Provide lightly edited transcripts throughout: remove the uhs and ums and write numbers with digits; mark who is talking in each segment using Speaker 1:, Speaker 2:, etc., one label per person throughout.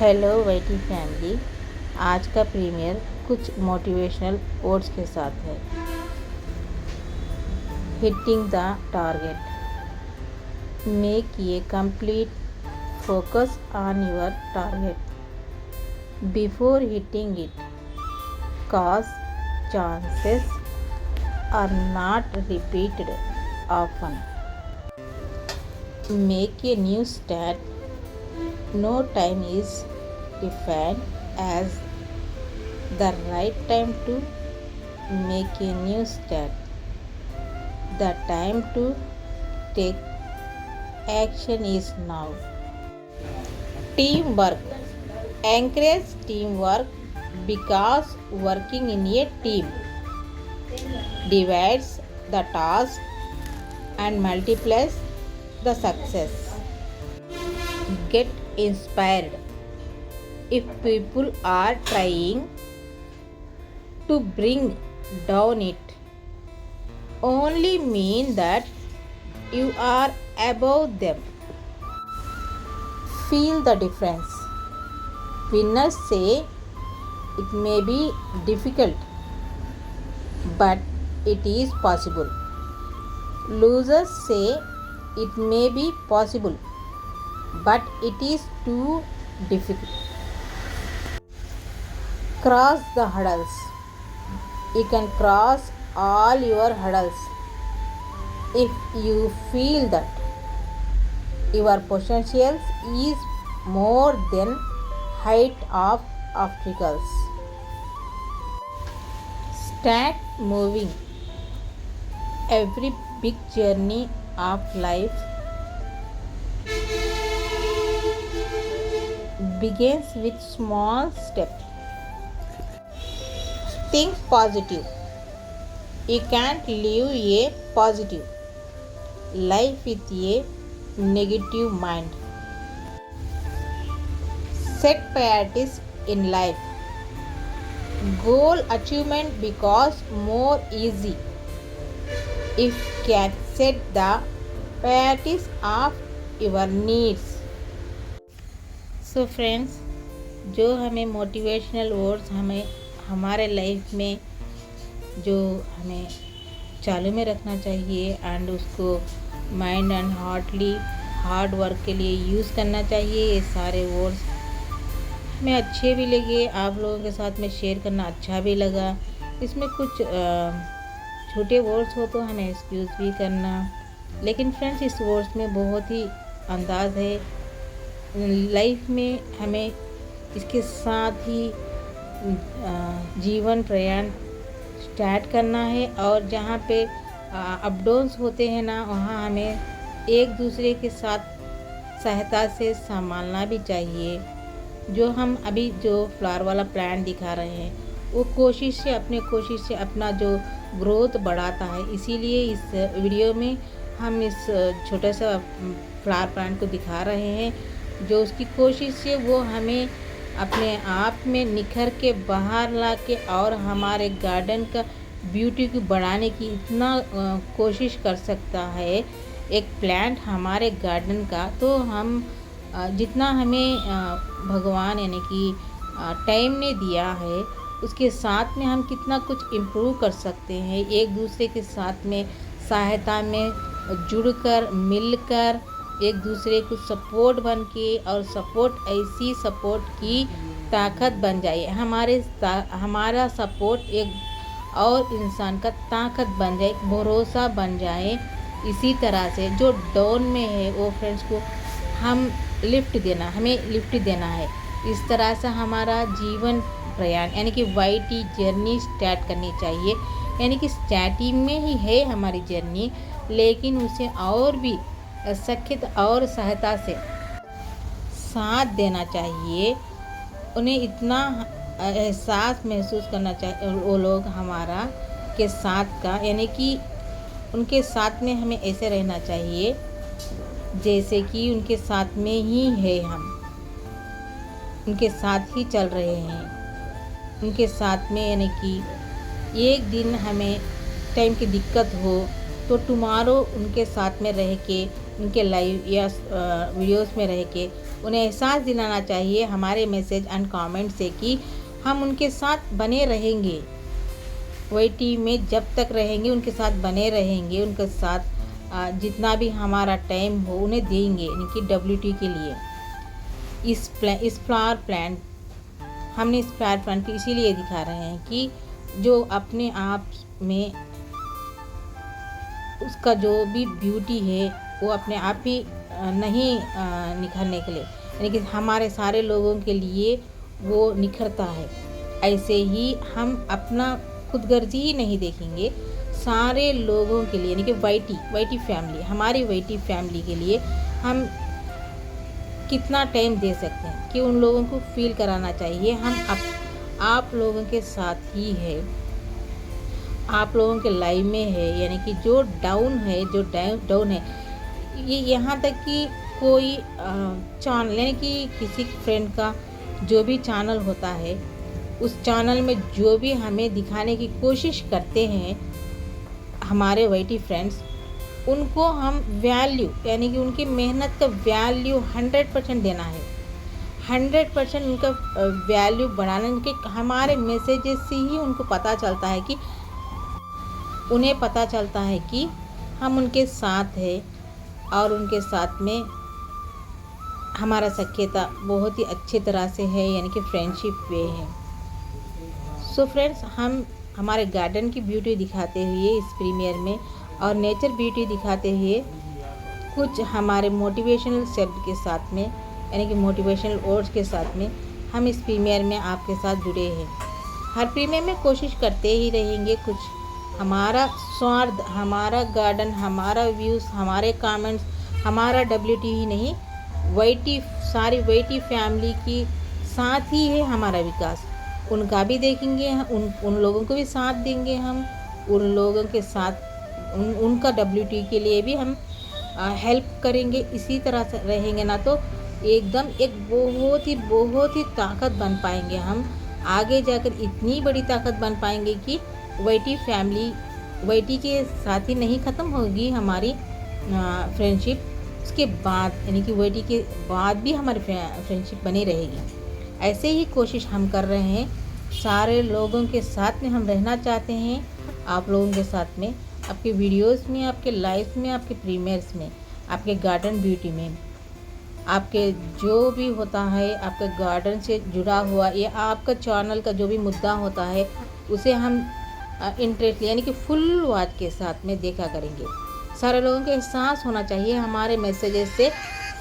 Speaker 1: Hello YT family. आज का premiere कुछ मोटिवेशनल कोट्स के साथ है। Hitting the target, make a complete focus on your target before hitting it, cause chances are not repeated often. Make a new start. No time is defined as the right time to make a new start. The time to take action is now. Teamwork. Encourage teamwork because working in a team divides the task and multiplies the success. Get inspired. If people are trying to bring down it, only mean that you are above them. Feel the difference. Winners say it may be difficult, but it is possible. Losers say it may be possible, but it is too difficult. Cross the hurdles. You can cross all your hurdles if you feel that your potential is more than height of obstacles. Start moving. Every big journey of life begins with small steps. Think positive. You can't live a positive life with a negative mind. Set priorities in life. Goal achievement becomes more easy if can set the priorities of your needs. So friends, जो हमें motivational words हमें हमारे life में जो हमें चालू में रखना चाहिए एंड उसको माइंड एंड हार्ड वर्क के लिए यूज़ करना चाहिए। ये सारे वर्ड्स हमें अच्छे भी लगे, आप लोगों के साथ में शेयर करना अच्छा भी लगा। इसमें कुछ छोटे वर्ड्स हो तो हमें एक्सक्यूज़ भी करना, लेकिन फ्रेंड्स इस वर्ड्स में बहुत ही अंदाज़ है। लाइफ में हमें इसके साथ ही जीवन प्रयाण स्टार्ट करना है, और जहाँ पे अप डाउन्स होते हैं ना, वहाँ हमें एक दूसरे के साथ सहायता से संभालना भी चाहिए। जो हम अभी जो फ्लावर वाला प्लांट दिखा रहे हैं, वो कोशिश से अपना जो ग्रोथ बढ़ाता है। इसीलिए इस वीडियो में हम इस छोटा सा फ्लावर प्लांट को दिखा रहे हैं, जो उसकी कोशिश से वो हमें अपने आप में निखर के बाहर ला के और हमारे गार्डन का ब्यूटी को बढ़ाने की इतना कोशिश कर सकता है एक प्लांट हमारे गार्डन का। तो हम जितना हमें भगवान यानी कि टाइम ने दिया है, उसके साथ में हम कितना कुछ इम्प्रूव कर सकते हैं। एक दूसरे के साथ में सहायता में जुड़कर मिलकर एक दूसरे को सपोर्ट बन के, और सपोर्ट ऐसी सपोर्ट की ताकत बन जाए। हमारा सपोर्ट एक और इंसान का ताकत बन जाए, भरोसा बन जाए। इसी तरह से जो डाउन में है वो फ्रेंड्स को हमें लिफ्ट देना है। इस तरह से हमारा जीवन प्रयाण यानी कि वाईटी जर्नी स्टार्ट करनी चाहिए। यानी कि स्टार्टिंग में ही है हमारी जर्नी, लेकिन उसे और भी सख्त और सहायता से साथ देना चाहिए। उन्हें इतना एहसास महसूस करना चाहिए वो लोग हमारा के साथ का, यानी कि उनके साथ में हमें ऐसे रहना चाहिए जैसे कि उनके साथ में ही है, हम उनके साथ ही चल रहे हैं उनके साथ में। यानी कि एक दिन हमें टाइम की दिक्कत हो तो टुमारो उनके साथ में रह के उनके लाइव या वीडियोस में रह के उन्हें एहसास दिलाना चाहिए हमारे मैसेज एंड कमेंट से कि हम उनके साथ बने रहेंगे। वाईटी में जब तक रहेंगे उनके साथ बने रहेंगे, उनके साथ जितना भी हमारा टाइम हो उन्हें देंगे, यानी कि WT के लिए। इस फ्लावर प्लांट हमने इस फ्लावर प्लांट को इसीलिए दिखा रहे हैं कि जो अपने आप में उसका जो भी ब्यूटी है वो अपने आप ही नहीं निखरने के लिए, यानी कि हमारे सारे लोगों के लिए वो निखरता है। ऐसे ही हम अपना खुदगर्जी ही नहीं देखेंगे, सारे लोगों के लिए, यानी कि वाईटी फैमिली, हमारी वाईटी फैमिली के लिए हम कितना टाइम दे सकते हैं कि उन लोगों को फील कराना चाहिए हम आप लोगों के साथ ही है, आप लोगों के लाइफ में है। यानी कि जो डाउन है ये यहाँ तक कि कोई चैनल, यानी कि किसी फ्रेंड का जो भी चैनल होता है उस चैनल में जो भी हमें दिखाने की कोशिश करते हैं हमारे वाईटी फ्रेंड्स, उनको हम वैल्यू, यानी कि उनकी मेहनत का वैल्यू 100% देना है, 100% उनका वैल्यू बढ़ाना। उनके हमारे मैसेजेस से ही उनको पता चलता है कि उन्हें पता चलता है कि हम उनके साथ हैं और उनके साथ में हमारा सख्यता बहुत ही अच्छी तरह से है, यानी कि फ्रेंडशिप वे है। सो फ्रेंड्स, हम हमारे गार्डन की ब्यूटी दिखाते हुए इस प्रीमियर में और नेचर ब्यूटी दिखाते हुए कुछ हमारे मोटिवेशनल शब्द के साथ में, यानी कि मोटिवेशनल वर्ड्स के साथ में हम इस प्रीमियर में आपके साथ जुड़े हैं। हर प्रीमियर में कोशिश करते ही रहेंगे कुछ हमारा स्वार्थ, हमारा गार्डन, हमारा व्यूज़, हमारे कमेंट्स, हमारा WT ही नहीं, सारी वाईटी फैमिली की साथ ही है हमारा विकास। उनका भी देखेंगे, उन लोगों को भी साथ देंगे हम, उन लोगों के साथ उनका WT के लिए भी हम हेल्प करेंगे। इसी तरह से रहेंगे ना तो एकदम एक बहुत ही ताकत बन पाएंगे हम, आगे जाकर इतनी बड़ी ताकत बन पाएंगे कि वाईटी फैमिली, वाईटी के साथ ही नहीं ख़त्म होगी हमारी फ्रेंडशिप, उसके बाद, यानी कि वाईटी के बाद भी हमारी फ्रेंडशिप बनी रहेगी। ऐसे ही कोशिश हम कर रहे हैं, सारे लोगों के साथ में हम रहना चाहते हैं, आप लोगों के साथ में, आपके वीडियोस में, आपके लाइव में, आपके प्रीमियर्स में, आपके गार्डन ब्यूटी में, आपके जो भी होता है आपके गार्डन से जुड़ा हुआ या आपका चैनल का जो भी मुद्दा होता है उसे हम इंटरेस्ट, यानी कि फुल वॉच के साथ में देखा करेंगे। सारे लोगों को एहसास होना चाहिए हमारे मैसेजेस से,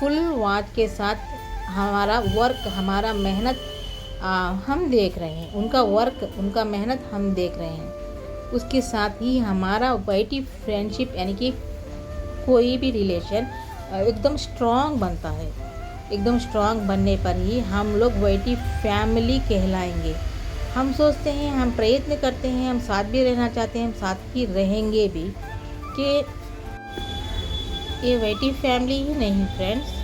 Speaker 1: फुल वॉच के साथ हमारा वर्क, हमारा मेहनत हम देख रहे हैं, उनका वर्क, उनका मेहनत हम देख रहे हैं। उसके साथ ही हमारा वाईटी फ्रेंडशिप, यानी कि कोई भी रिलेशन एकदम स्ट्रॉन्ग बनता है। एकदम स्ट्रॉन्ग बनने पर ही हम लोग वाईटी फैमिली कहलाएंगे। हम सोचते हैं, हम प्रयत्न करते हैं, हम साथ भी रहना चाहते हैं, हम साथ ही रहेंगे भी, कि ये वाईटी फैमिली ही नहीं फ्रेंड्स,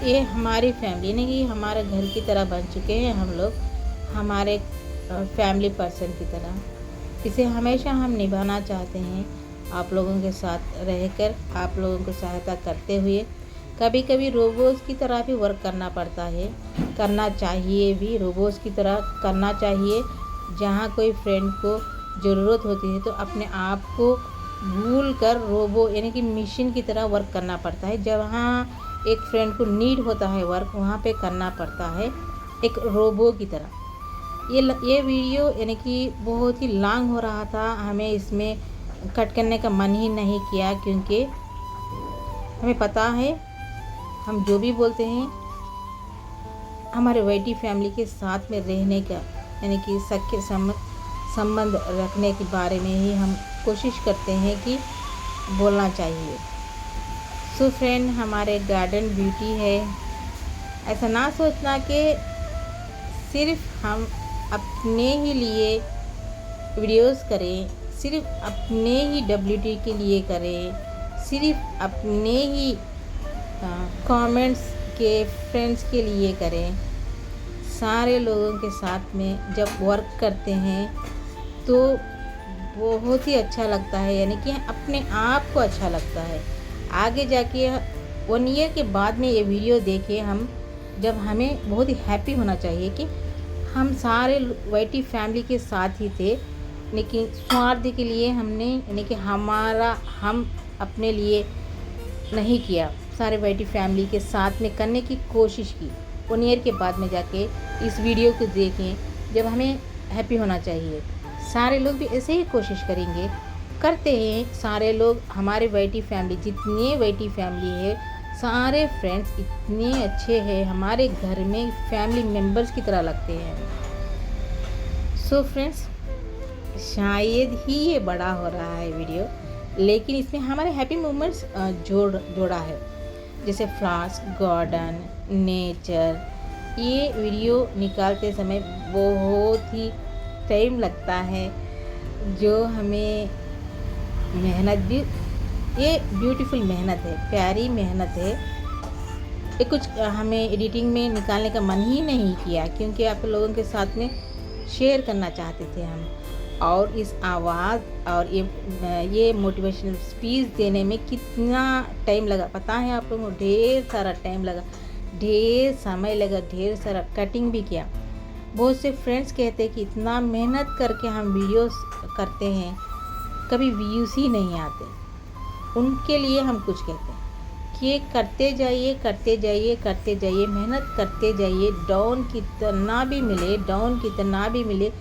Speaker 1: ये हमारी फैमिली नहीं, हमारे घर की तरह बन चुके हैं हम लोग, हमारे फैमिली पर्सन की तरह। इसे हमेशा हम निभाना चाहते हैं, आप लोगों के साथ रहकर, आप लोगों को सहायता करते हुए। कभी कभी रोबोट्स की तरह भी वर्क करना पड़ता है, करना चाहिए भी, रोबोट्स की तरह करना चाहिए। जहाँ कोई फ्रेंड को ज़रूरत होती है तो अपने आप को भूल कर रोबो, यानी कि मशीन की तरह वर्क करना पड़ता है। जहाँ एक फ्रेंड को नीड होता है वर्क, वहाँ पे करना पड़ता है एक रोबो की तरह। ये वीडियो यानी कि बहुत ही लॉन्ग हो रहा था, हमें इसमें कट करने का मन ही नहीं किया, क्योंकि हमें पता है हम जो भी बोलते हैं हमारे वाईटी फैमिली के साथ में रहने का, यानी कि सख्य संबंध रखने के बारे में ही हम कोशिश करते हैं कि बोलना चाहिए। सो फ्रेंड, हमारे गार्डन ब्यूटी है, ऐसा ना सोचना कि सिर्फ हम अपने ही लिए वीडियोस करें, सिर्फ अपने ही WT के लिए करें, सिर्फ अपने ही कमेंट्स के फ्रेंड्स के लिए करें। सारे लोगों के साथ में जब वर्क करते हैं तो बहुत ही अच्छा लगता है, यानी कि अपने आप को अच्छा लगता है। आगे जाके 1 ईयर के बाद में ये वीडियो देखें हम, जब हमें बहुत ही हैप्पी होना चाहिए कि हम सारे वाईटी फैमिली के साथ ही थे, लेकिन स्वार्थ के लिए हमने यानी कि हम अपने लिए नहीं किया, सारे वाईटी फैमिली के साथ में करने की कोशिश की। 1 ईयर के बाद में जाके इस वीडियो को देखें, जब हमें हैप्पी होना चाहिए। सारे लोग भी ऐसे ही कोशिश करेंगे, करते हैं सारे लोग। हमारे वाईटी फैमिली, जितने वाईटी फैमिली है, सारे फ्रेंड्स इतने अच्छे हैं, हमारे घर में फैमिली मेम्बर्स की तरह लगते हैं। सो फ्रेंड्स, शायद ही ये बड़ा हो रहा है वीडियो, लेकिन इसमें हमारे हैप्पी मोमेंट्स जोड़ा है, जैसे फ्लावर्स, गार्डन, नेचर। ये वीडियो निकालते समय बहुत ही टाइम लगता है, जो हमें मेहनत भी, ये ब्यूटीफुल मेहनत है, प्यारी मेहनत है। ये कुछ हमें एडिटिंग में निकालने का मन ही नहीं किया, क्योंकि आप लोगों के साथ में शेयर करना चाहते थे हम। और इस आवाज़ और ये मोटिवेशनल स्पीच देने में कितना टाइम लगा पता है आप लोगों को? ढेर सारा टाइम लगा, ढेर समय लगा, ढेर सारा कटिंग भी किया। बहुत से फ्रेंड्स कहते हैं कि इतना मेहनत करके हम वीडियोस करते हैं, कभी व्यूज़ ही नहीं आते। उनके लिए हम कुछ कहते हैं कि करते जाइए, करते जाइए, करते जाइए, मेहनत करते जाइए। डाउन कितना भी मिले,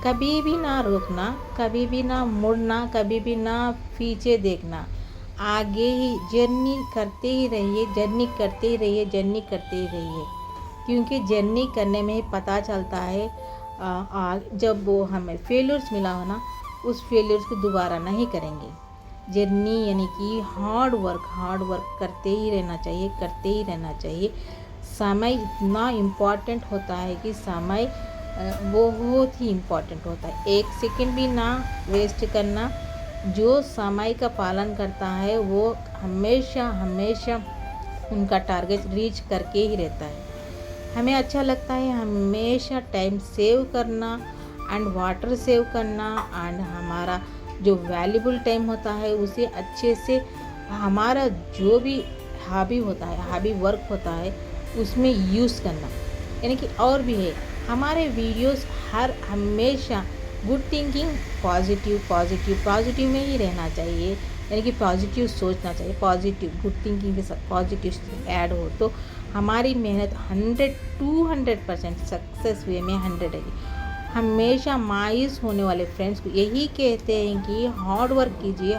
Speaker 1: कभी भी ना रोकना, कभी भी ना मुड़ना, कभी भी ना पीछे देखना। आगे ही जर्नी करते ही रहिए, जर्नी करते ही रहिए, क्योंकि जर्नी करने में ही पता चलता है जब वो हमें फेलियर्स मिला हो ना, उस फेलियर्स को दोबारा नहीं करेंगे। जर्नी यानी कि हार्ड वर्क करते ही रहना चाहिए। समय इतना इम्पॉर्टेंट होता है कि समय बहुत ही इम्पॉर्टेंट होता है। 1 सेकंड भी ना वेस्ट करना। जो समय का पालन करता है वो हमेशा उनका टारगेट रीच करके ही रहता है। हमें अच्छा लगता है हमेशा टाइम सेव करना एंड वाटर सेव करना, एंड हमारा जो वैल्यूबल टाइम होता है उसे अच्छे से, हमारा जो भी हॉबी वर्क होता है उसमें यूज़ करना। यानी कि और भी है, हमारे वीडियोस हमेशा गुड थिंकिंग, पॉजिटिव में ही रहना चाहिए। यानी कि पॉजिटिव सोचना चाहिए, पॉजिटिव गुड थिंकिंग के साथ पॉजिटिव ऐड हो तो हमारी मेहनत 100-200% सक्सेस वे में 100 है। हमेशा मायूस होने वाले फ्रेंड्स को यही कहते हैं कि हार्ड वर्क कीजिए,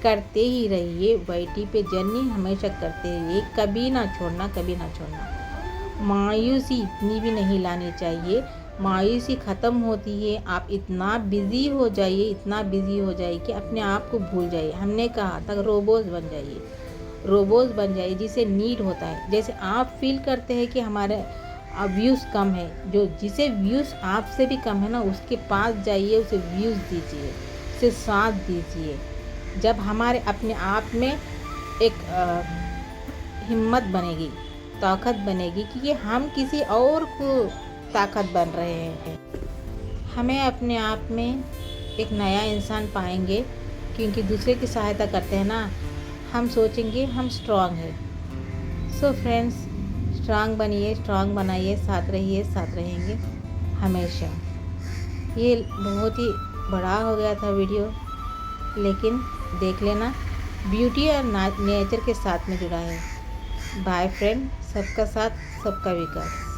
Speaker 1: करते ही रहिए। वाईटी पे जर्नी हमेशा करते रहिए, कभी ना छोड़ना। मायूसी इतनी भी नहीं लानी चाहिए, मायूसी ख़त्म होती है आप इतना बिज़ी हो जाइए कि अपने आप को भूल जाइए। हमने कहा था रोबोट बन जाइए जिसे नीड होता है। जैसे आप फील करते हैं कि हमारे व्यूज़ कम है, जिसे व्यूज़ आपसे भी कम है ना, उसके पास जाइए, उसे व्यूज़ दीजिए, उसे साथ दीजिए। जब हमारे अपने आप में एक हिम्मत बनेगी, ताकत बनेगी कि हम किसी और को ताकत बन रहे हैं, हमें अपने आप में एक नया इंसान पाएंगे। क्योंकि दूसरे की सहायता करते हैं ना, हम सोचेंगे हम स्ट्रांग है। सो फ्रेंड्स, स्ट्रांग बनिए, स्ट्रांग बनाइए, साथ रहेंगे हमेशा। ये बहुत ही बड़ा हो गया था वीडियो, लेकिन देख लेना, ब्यूटी और नेचर के साथ में जुड़ा है। बाय फ्रेंड, सबका साथ सबका विकास।